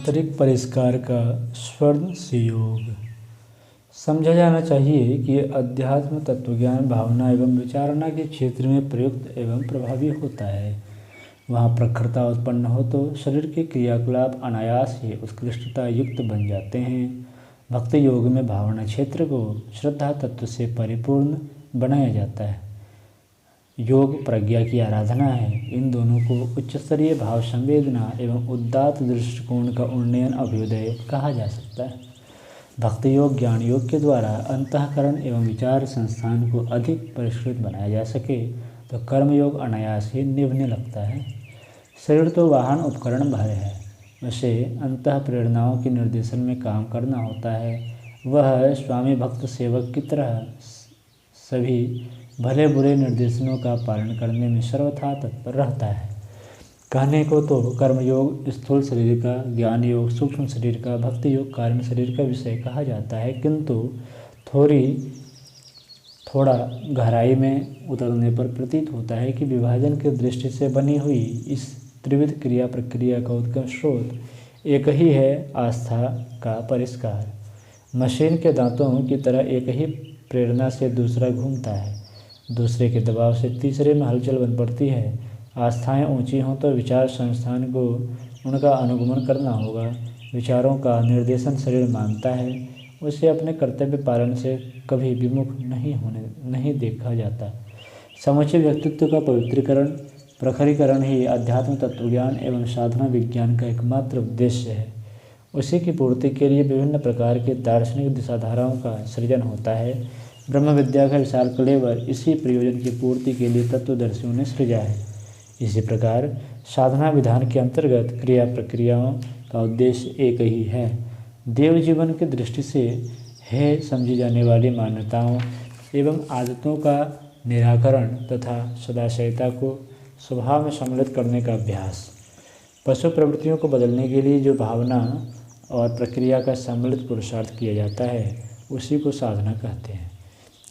आंतरिक परिष्कार का स्वर्ण संयोग। समझा जाना चाहिए कि अध्यात्म तत्वज्ञान भावना एवं विचारणा के क्षेत्र में प्रयुक्त एवं प्रभावी होता है। वहाँ प्रखरता उत्पन्न हो तो शरीर के क्रियाकलाप अनायास ही उत्कृष्टता युक्त बन जाते हैं। भक्ति योग में भावना क्षेत्र को श्रद्धा तत्व से परिपूर्ण बनाया जाता है। योग प्रज्ञा की आराधना है। इन दोनों को उच्च स्तरीय भाव संवेदना एवं उदात्त दृष्टिकोण का उन्नयन अभ्युदय कहा जा सकता है। भक्ति योग ज्ञान योग के द्वारा अंतःकरण एवं विचार संस्थान को अधिक परिष्कृत बनाया जा सके तो कर्मयोग अनायास ही निभने लगता है। शरीर तो वाहन उपकरण भर है, उसे अंतः प्रेरणाओं के निर्देशन में काम करना होता है। वह स्वामी भक्त सेवक की तरह सभी भले बुरे निर्देशनों का पालन करने में सर्वथा तत्पर रहता है। कहने को तो कर्मयोग स्थूल शरीर का, ज्ञान योग सूक्ष्म शरीर का, भक्ति योग कारण शरीर का विषय कहा जाता है, किंतु थोड़ा गहराई में उतरने पर प्रतीत होता है कि विभाजन की दृष्टि से बनी हुई इस त्रिविध क्रिया प्रक्रिया का उद्गम स्रोत एक ही है, आस्था का परिष्कार। मशीन के दांतों की तरह एक ही प्रेरणा से दूसरा घूमता है, दूसरे के दबाव से तीसरे में हलचल बन पड़ती है। आस्थाएं ऊंची हों तो विचार संस्थान को उनका अनुगमन करना होगा। विचारों का निर्देशन शरीर मानता है, उसे अपने कर्तव्य पालन से कभी विमुख नहीं देखा जाता। समुचे व्यक्तित्व का पवित्रीकरण प्रखरीकरण ही अध्यात्म तत्वज्ञान एवं साधना विज्ञान का एकमात्र उद्देश्य है। उसी की पूर्ति के लिए विभिन्न प्रकार के दार्शनिक दिशाधाराओं का सृजन होता है। ब्रह्म विद्या का विशाल कलेवर इसी प्रयोजन की पूर्ति के लिए तत्वदर्शियों ने सृजा है। इसी प्रकार साधना विधान के अंतर्गत क्रिया प्रक्रियाओं का उद्देश्य एक ही है। देव जीवन की दृष्टि से है समझी जाने वाली मान्यताओं एवं आदतों का निराकरण तथा सदाशयता को स्वभाव में सम्मिलित करने का अभ्यास। पशु प्रवृत्तियों को बदलने के लिए जो भावना और प्रक्रिया का सम्मिलित पुरुषार्थ किया जाता है, उसी को साधना कहते हैं।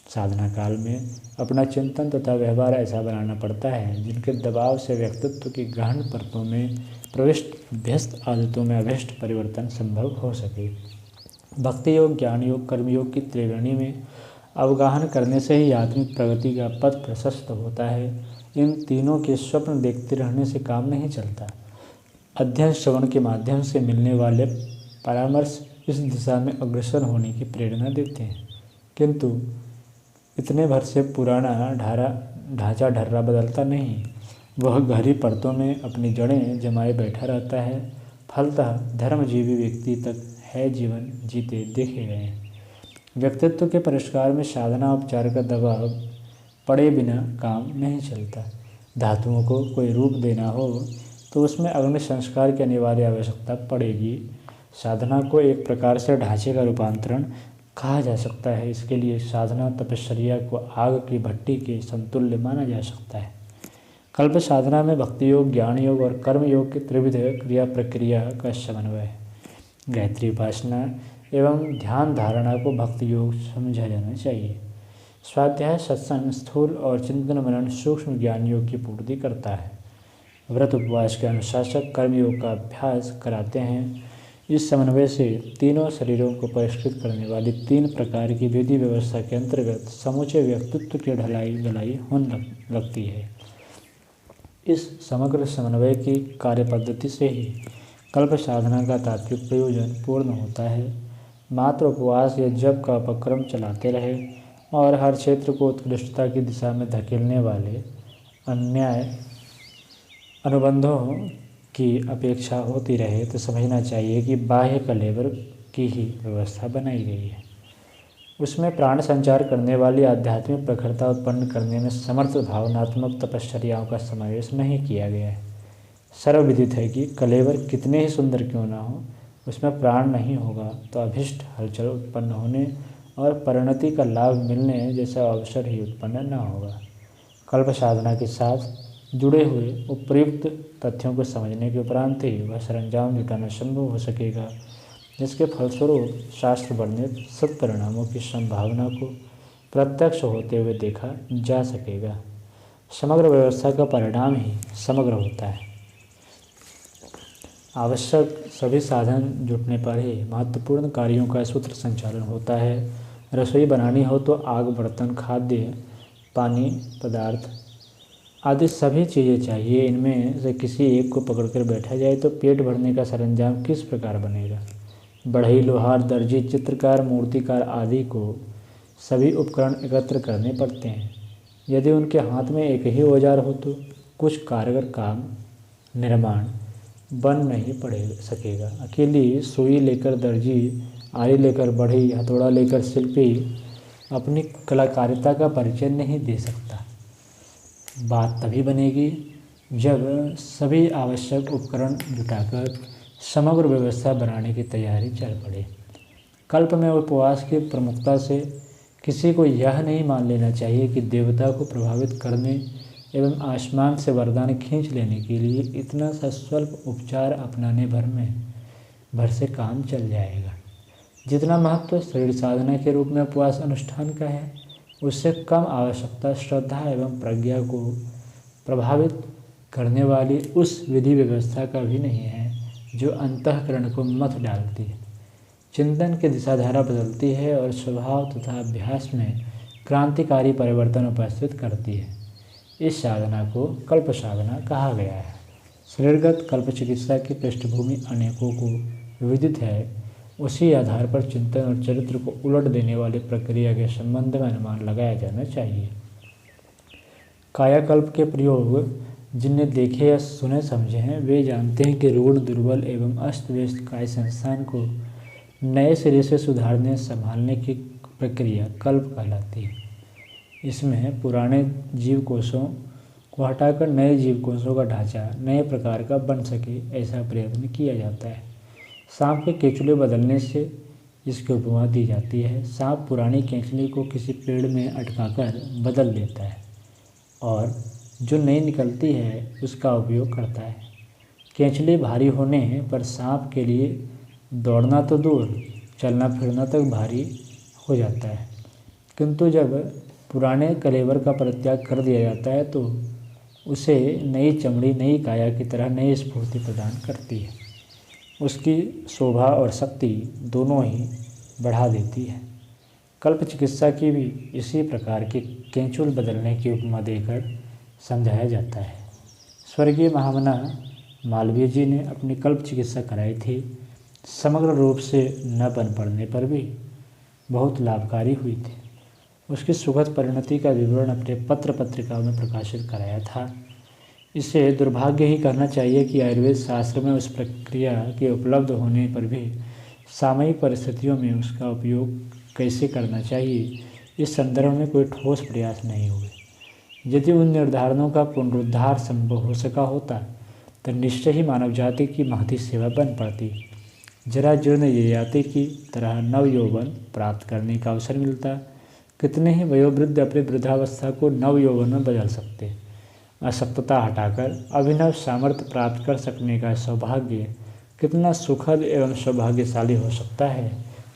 साधना काल में अपना चिंतन तथा व्यवहार ऐसा बनाना पड़ता है जिनके दबाव से व्यक्तित्व की गहन परतों में प्रविष्ट व्यस्त आदतों में अभिष्ट परिवर्तन संभव हो सके। भक्ति योग ज्ञान योग कर्मयोग की त्रिवेणी में अवगाहन करने से ही आत्मिक प्रगति का पथ प्रशस्त होता है। इन तीनों के स्वप्न देखते रहने से काम नहीं चलता। अध्ययन श्रवण के माध्यम से मिलने वाले परामर्श इस दिशा में अग्रसर होने की प्रेरणा देते हैं, किंतु इतने भर से पुराना ढांचा ढर्रा बदलता नहीं। वह गहरी परतों में अपनी जड़ें जमाए बैठा रहता है। फलतः धर्मजीवी व्यक्ति तक है जीवन जीते देखे गए हैं। व्यक्तित्व के परिष्कार में साधना उपचार का दबाव पड़े बिना काम नहीं चलता। धातुओं को कोई रूप देना हो तो उसमें अग्नि संस्कार की अनिवार्य आवश्यकता पड़ेगी। साधना को एक प्रकार से ढांचे का रूपांतरण कहा जा सकता है। इसके लिए साधना तपश्चर्या को आग की भट्टी के समतुल्य माना जा सकता है। कल्प साधना में भक्ति योग ज्ञान योग और कर्म योग की त्रिविध क्रिया प्रक्रिया का समन्वय है। गायत्री उपासना एवं ध्यान धारणा को भक्ति योग समझा जाना चाहिए। स्वाध्याय सत्संग स्थूल और चिंतन मनन सूक्ष्म ज्ञान योग की पूर्ति करता है। व्रत उपवास के अनुशासक कर्मयोग का अभ्यास कराते हैं। इस समन्वय से तीनों शरीरों को परिष्कृत करने वाली तीन प्रकार की विधि व्यवस्था के अंतर्गत समूचे व्यक्तित्व की ढलाई गलाई होने लगती है। इस समग्र समन्वय की कार्यपद्धति से ही कल्प साधना का तात्विक प्रयोजन पूर्ण होता है। मात्र उपवास या जप का उपक्रम चलाते रहे और हर क्षेत्र को उत्कृष्टता की दिशा में धकेलने वाले अन्याय अनुबंधों की अपेक्षा होती रहे तो समझना चाहिए कि बाह्य कलेवर की ही व्यवस्था बनाई गई है। उसमें प्राण संचार करने वाली आध्यात्मिक प्रखरता उत्पन्न करने में समर्थ भावनात्मक तपश्चर्याओं का समावेश नहीं किया गया है। सर्वविदित है कि कलेवर कितने ही सुंदर क्यों ना हो, उसमें प्राण नहीं होगा तो अभिष्ट हलचल उत्पन्न होने और परिणति का लाभ मिलने जैसा अवसर ही उत्पन्न न होगा। कल्प साधना के साथ जुड़े हुए उपयुक्त तथ्यों को समझने के उपरांत ही वह सरंजाम जुटाना संभव हो सकेगा, जिसके फलस्वरूप शास्त्र वर्णित सत्परिणामों की संभावना को प्रत्यक्ष होते हुए देखा जा सकेगा। समग्र व्यवस्था का परिणाम ही समग्र होता है। आवश्यक सभी साधन जुटने पर ही महत्वपूर्ण कार्यों का सूत्र संचालन होता है। रसोई बनानी हो तो आग, बर्तन, खाद्य, पानी, पदार्थ आदि सभी चीज़ें चाहिए। इनमें से किसी एक को पकड़कर बैठा जाए तो पेट भरने का सरंजाम किस प्रकार बनेगा। बढ़ई, लोहार, दर्जी, चित्रकार, मूर्तिकार आदि को सभी उपकरण एकत्र करने पड़ते हैं। यदि उनके हाथ में एक ही औजार हो तो कुछ कारगर काम निर्माण बन नहीं पड़े सकेगा। अकेली सुई लेकर दर्जी, आरी लेकर बढ़ई, हथौड़ा लेकर शिल्पी अपनी कलाकारिता का परिचय नहीं दे सकता। बात तभी बनेगी जब सभी आवश्यक उपकरण जुटाकर समग्र व्यवस्था बनाने की तैयारी चल पड़े। कल्प में उपवास की प्रमुखता से किसी को यह नहीं मान लेना चाहिए कि देवता को प्रभावित करने एवं आसमान से वरदान खींच लेने के लिए इतना सा स्वल्प उपचार अपनाने भर से काम चल जाएगा। जितना महत्व शरीर साधना के रूप में उपवास अनुष्ठान का है, उससे कम आवश्यकता श्रद्धा एवं प्रज्ञा को प्रभावित करने वाली उस विधि व्यवस्था का भी नहीं है जो अंतःकरण को मथ डालती है, चिंतन की दिशाधारा बदलती है और स्वभाव तथा अभ्यास में क्रांतिकारी परिवर्तन उपस्थित करती है। इस साधना को कल्प साधना कहा गया है। शरीरगत कल्प चिकित्सा की पृष्ठभूमि अनेकों को विदित है। उसी आधार पर चिंतन और चरित्र को उलट देने वाली प्रक्रिया के संबंध में अनुमान लगाया जाना चाहिए। कायाकल्प के प्रयोग जिनने देखे या सुने समझे हैं, वे जानते हैं कि रूढ़, दुर्बल एवं अस्त व्यस्त काय संस्थान को नए सिरे से सुधारने संभालने की प्रक्रिया कल्प कहलाती है। इसमें पुराने जीव कोषों को हटाकर नए जीव कोषों का ढांचा नए प्रकार का बन सके, ऐसा प्रयत्न किया जाता है। सांप के केंचुले बदलने से इसकी उपमा दी जाती है। सांप पुरानी केंचुली को किसी पेड़ में अटकाकर बदल देता है और जो नई निकलती है उसका उपयोग करता है। केंचुली भारी होने पर सांप के लिए दौड़ना तो दूर, चलना फिरना तक भारी हो जाता है, किंतु जब पुराने कलेवर का परित्याग कर दिया जाता है तो उसे नई चमड़ी नई काया की तरह नई स्फूर्ति प्रदान करती है। उसकी शोभा और शक्ति दोनों ही बढ़ा देती है। कल्प चिकित्सा की भी इसी प्रकार के केंचुल बदलने की उपमा देकर समझाया जाता है। स्वर्गीय महामना मालवीय जी ने अपनी कल्प चिकित्सा कराई थी। समग्र रूप से न बन पड़ने पर भी बहुत लाभकारी हुई थी। उसकी सुखद परिणति का विवरण अपने पत्र पत्रिकाओं में प्रकाशित कराया था। इसे दुर्भाग्य ही कहना चाहिए कि आयुर्वेद शास्त्र में उस प्रक्रिया के उपलब्ध होने पर भी सामयिक परिस्थितियों में उसका उपयोग कैसे करना चाहिए, इस संदर्भ में कोई ठोस प्रयास नहीं हुए। यदि उन निर्धारणों का पुनरुद्धार संभव हो सका होता तो निश्चय ही मानव जाति की महती सेवा बन पड़ती। जरा जीर्ण ययाति की तरह नव यौवन प्राप्त करने का अवसर मिलता। कितने ही वयोवृद्ध अपनी वृद्धावस्था को नव यौवन में बदल सकते। अशक्तता हटाकर अभिनव सामर्थ्य प्राप्त कर सकने का सौभाग्य कितना सुखद एवं सौभाग्यशाली हो सकता है,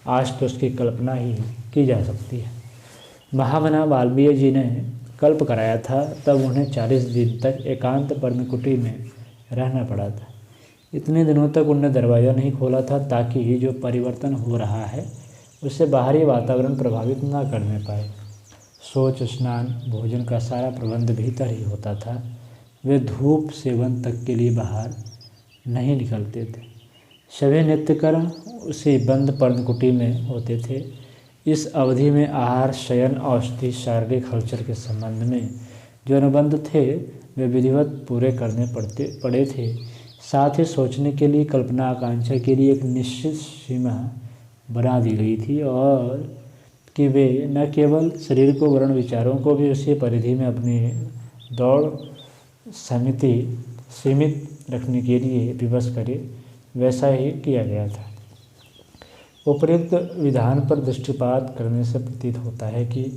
आज तो उसकी कल्पना ही की जा सकती है। महामना वाल्मीकि जी ने कल्प कराया था, तब उन्हें 40 दिन तक एकांत पर्णकुटी में रहना पड़ा था। इतने दिनों तक उन्होंने दरवाज़ा नहीं खोला था ताकि जो परिवर्तन हो रहा है उससे बाहरी वातावरण प्रभावित न करने पाए। शौच, स्नान, भोजन का सारा प्रबंध भीतर ही होता था। वे धूप सेवन तक के लिए बाहर नहीं निकलते थे। सभी नित्यकर्म उसी बंद पर्णकुटी में होते थे। इस अवधि में आहार, शयन, औषधि, शारीरिक हलचल के संबंध में जो अनुबंध थे वे विधिवत पूरे करने पड़े थे। साथ ही सोचने के लिए, कल्पना आकांक्षा के लिए एक निश्चित सीमा बना दी गई थी और कि वे न केवल शरीर को वर्ण विचारों को भी उसी परिधि में अपनी दौड़ सीमित रखने के लिए विवश करे, वैसा ही किया गया था। उपर्युक्त विधान पर दृष्टिपात करने से प्रतीत होता है कि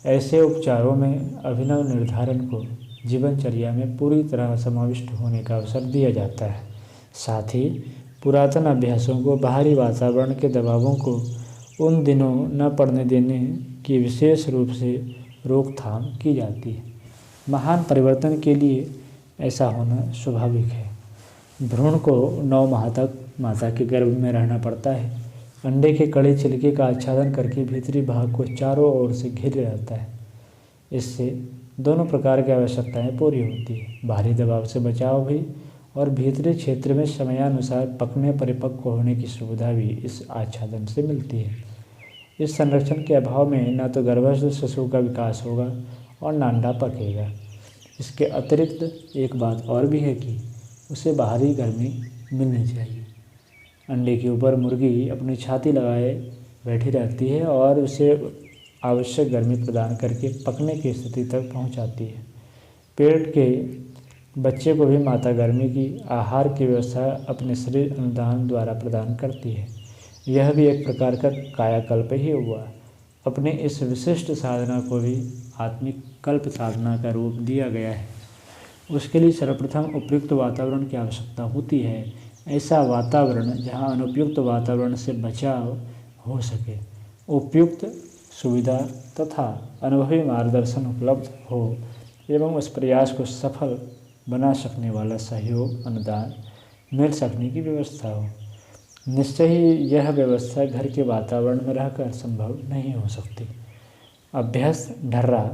ऐसे उपचारों में अभिनव निर्धारण को जीवनचर्या में पूरी तरह समाविष्ट होने का अवसर दिया जाता है। साथ ही पुरातन अभ्यासों को, बाहरी वातावरण के दबावों को उन दिनों न पड़ने देने की विशेष रूप से रोकथाम की जाती है। महान परिवर्तन के लिए ऐसा होना स्वाभाविक है। भ्रूण को 9 माह तक माता के गर्भ में रहना पड़ता है। अंडे के कड़े छिलके का आच्छादन करके भीतरी भाग को चारों ओर से घेरे रहता है। इससे दोनों प्रकार की आवश्यकताएं पूरी होती है, बाहरी दबाव से बचाव भी और भीतरी क्षेत्र में समयानुसार पकने परिपक्व होने की सुविधा भी इस आच्छादन से मिलती है। इस संरक्षण के अभाव में न तो गर्भस्थ शिशु का विकास होगा और न अंडा पकेगा। इसके अतिरिक्त एक बात और भी है कि उसे बाहरी गर्मी मिलनी चाहिए। अंडे के ऊपर मुर्गी अपनी छाती लगाए बैठी रहती है और उसे आवश्यक गर्मी प्रदान करके पकने की स्थिति तक पहुंचाती है। पेट के बच्चे को भी माता गर्मी की आहार की व्यवस्था अपने शरीर अनुदान द्वारा प्रदान करती है। यह भी एक प्रकार का कायाकल्प ही हुआ। अपने इस विशिष्ट साधना को भी आत्मिक कल्प साधना का रूप दिया गया है। उसके लिए सर्वप्रथम उपयुक्त वातावरण की आवश्यकता होती है। ऐसा वातावरण जहाँ अनुपयुक्त वातावरण से बचाव हो सके, उपयुक्त सुविधा तथा अनुभवी मार्गदर्शन उपलब्ध हो एवं उस प्रयास को सफल बना सकने वाला सहयोग अनुदान मिल सकने की व्यवस्था हो। निश्चय ही यह व्यवस्था घर के वातावरण में रहकर संभव नहीं हो सकती। अभ्यस्त ढर्रा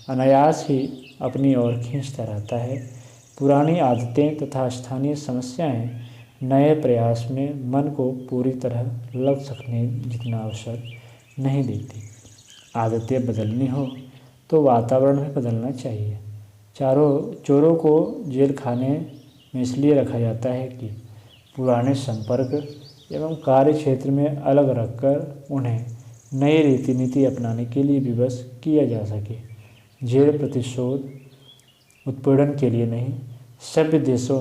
अनायास ही अपनी ओर खींचता रहता है। पुरानी आदतें तथा स्थानीय समस्याएं नए प्रयास में मन को पूरी तरह लग सकने जितना अवसर नहीं देती। आदतें बदलनी हो तो वातावरण भी बदलना चाहिए। चोरों को जेल खाने में इसलिए रखा जाता है कि पुराने संपर्क एवं कार्य क्षेत्र में अलग रखकर उन्हें नई रीति नीति अपनाने के लिए विवश किया जा सके। जेल प्रतिशोध उत्पीड़न के लिए नहीं, सभ्य देशों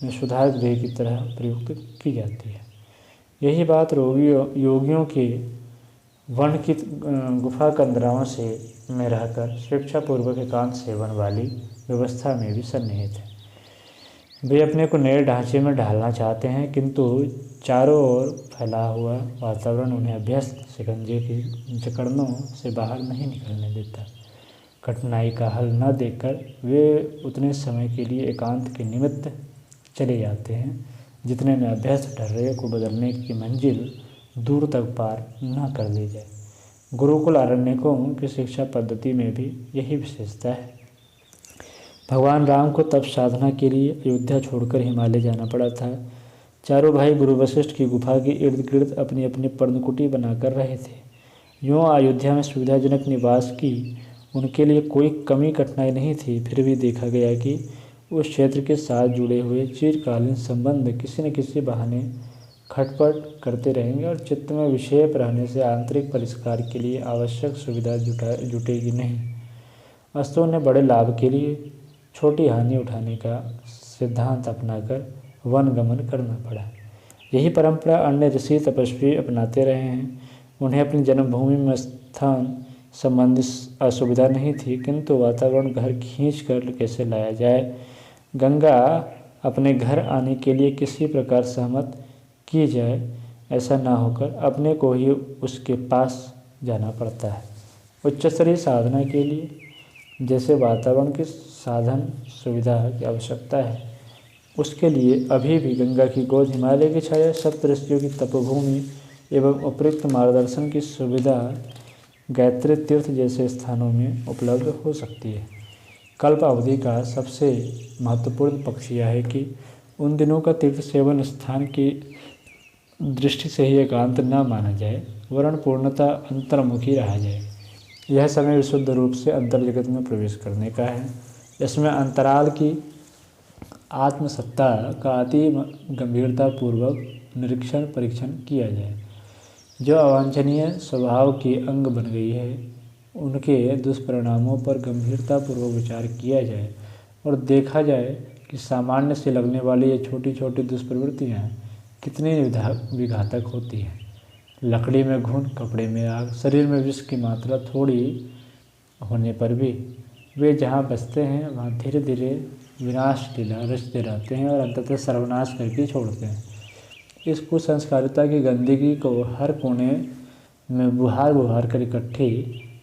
में सुधार गृह की तरह प्रयुक्त की जाती है। यही बात योगियों के वन की गुफा कंदराओं से में रहकर स्वेच्छापूर्वक एकांत सेवन वाली व्यवस्था में भी सन्निहित है। वे अपने को नए ढांचे में ढालना चाहते हैं, किंतु चारों ओर फैला हुआ वातावरण उन्हें अभ्यस्त शिकंजे की जकड़नों से बाहर नहीं निकलने देता। कठिनाई का हल न देखकर वे उतने समय के लिए एकांत के निमित्त चले जाते हैं जितने में अभ्यस्त ढर्रे को बदलने की मंजिल दूर तक पार न कर ले जाए। गुरुकुल आरण्यकों की शिक्षा पद्धति में भी यही विशेषता है। भगवान राम को तप साधना के लिए अयोध्या छोड़कर हिमालय जाना पड़ा था। चारों भाई गुरु वशिष्ठ की गुफा के इर्द गिर्द अपनी अपनी पर्णकुटी बनाकर रहे थे। यूँ अयोध्या में सुविधाजनक निवास की उनके लिए कोई कमी कठिनाई नहीं थी। फिर भी देखा गया कि उस क्षेत्र के साथ जुड़े हुए चिरकालीन संबंध किसी न किसी बहाने खटपट करते रहेंगे और चित्त में विक्षेप रहने से आंतरिक परिष्कार के लिए आवश्यक सुविधा जुटेगी नहीं। वास्तव ने बड़े लाभ के लिए छोटी हानि उठाने का सिद्धांत अपनाकर वन गमन करना पड़ा। यही परंपरा अन्य ऋषि तपस्वी अपनाते रहे हैं। उन्हें अपनी जन्मभूमि में स्थान संबंधी असुविधा नहीं थी, किंतु वातावरण घर खींच कर कैसे लाया जाए। गंगा अपने घर आने के लिए किसी प्रकार सहमत की जाए, ऐसा ना होकर अपने को ही उसके पास जाना पड़ता है। उच्चस्तरीय साधना के लिए जैसे वातावरण की साधन सुविधा की आवश्यकता है, उसके लिए अभी भी गंगा की गोद, हिमालय की छाया, सप्तऋषियों की तपोभूमि एवं उपयुक्त मार्गदर्शन की सुविधा गायत्री तीर्थ जैसे स्थानों में उपलब्ध हो सकती है। कल्प अवधि का सबसे महत्वपूर्ण पक्ष यह है कि उन दिनों का तीर्थ सेवन स्थान की दृष्टि से ही एकांत न माना जाए, वरन पूर्णतः अंतर्मुखी रहा जाए। यह समय विशुद्ध रूप से अंतर्जगत में प्रवेश करने का है। इसमें अंतराल की आत्मसत्ता का अति गंभीरतापूर्वक निरीक्षण परीक्षण किया जाए। जो अवांछनीय स्वभाव की अंग बन गई है, उनके दुष्परिणामों पर गंभीरतापूर्वक विचार किया जाए और देखा जाए कि सामान्य से लगने वाली ये छोटी छोटी दुष्प्रवृत्तियाँ कितनी विघातक होती हैं। लकड़ी में घुन, कपड़े में आग, शरीर में विष की मात्रा थोड़ी होने पर भी वे जहाँ बसते हैं वहाँ धीरे धीरे विनाश लीला रचते रहते हैं और अंततः सर्वनाश करके छोड़ते हैं। इस कुसंस्कारिता की गंदगी को हर कोने में बुहार कर इकट्ठी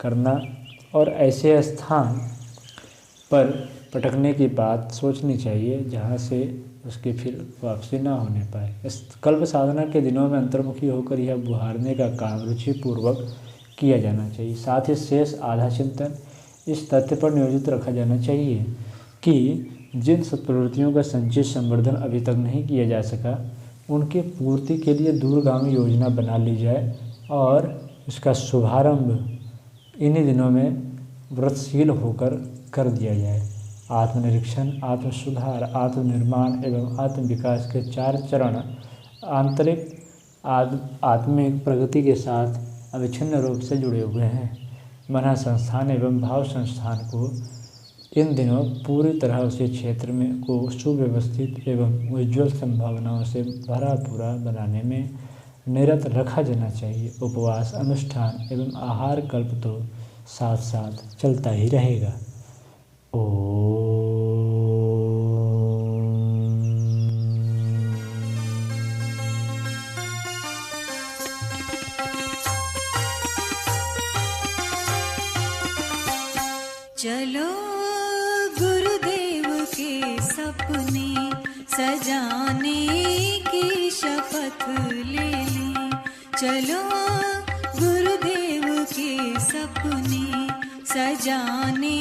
करना और ऐसे स्थान पर पटकने की बात सोचनी चाहिए जहाँ से उसकी फिर वापसी ना होने पाए। इस कल्प साधना के दिनों में अंतर्मुखी होकर यह बुहारने का काम रुचिपूर्वक किया जाना चाहिए। साथ ही शेष आधा चिंतन इस तथ्य पर नियोजित रखा जाना चाहिए कि जिन सत्प्रवृत्तियों का संचित संवर्धन अभी तक नहीं किया जा सका, उनकी पूर्ति के लिए दूरगामी योजना बना ली जाए और इसका शुभारंभ इन्हीं दिनों में व्रतशील होकर कर दिया जाए। आत्मनिरीक्षण, आत्मसुधार, आत्मनिर्माण एवं आत्मविकास के 4 चरण आंतरिक आत्मिक प्रगति के साथ अविच्छिन्न रूप से जुड़े हुए हैं। मन संस्थान एवं भाव संस्थान को इन दिनों पूरी तरह उसी क्षेत्र में को सुव्यवस्थित एवं उज्ज्वल संभावनाओं से भरा पूरा बनाने में निरत रखा जाना चाहिए। उपवास, अनुष्ठान एवं आहार कल्प तो साथ साथ चलता ही रहेगा। चलो गुरुदेव के सपने सजाने की शपथ ले ली। चलो गुरुदेव के सपने सजाने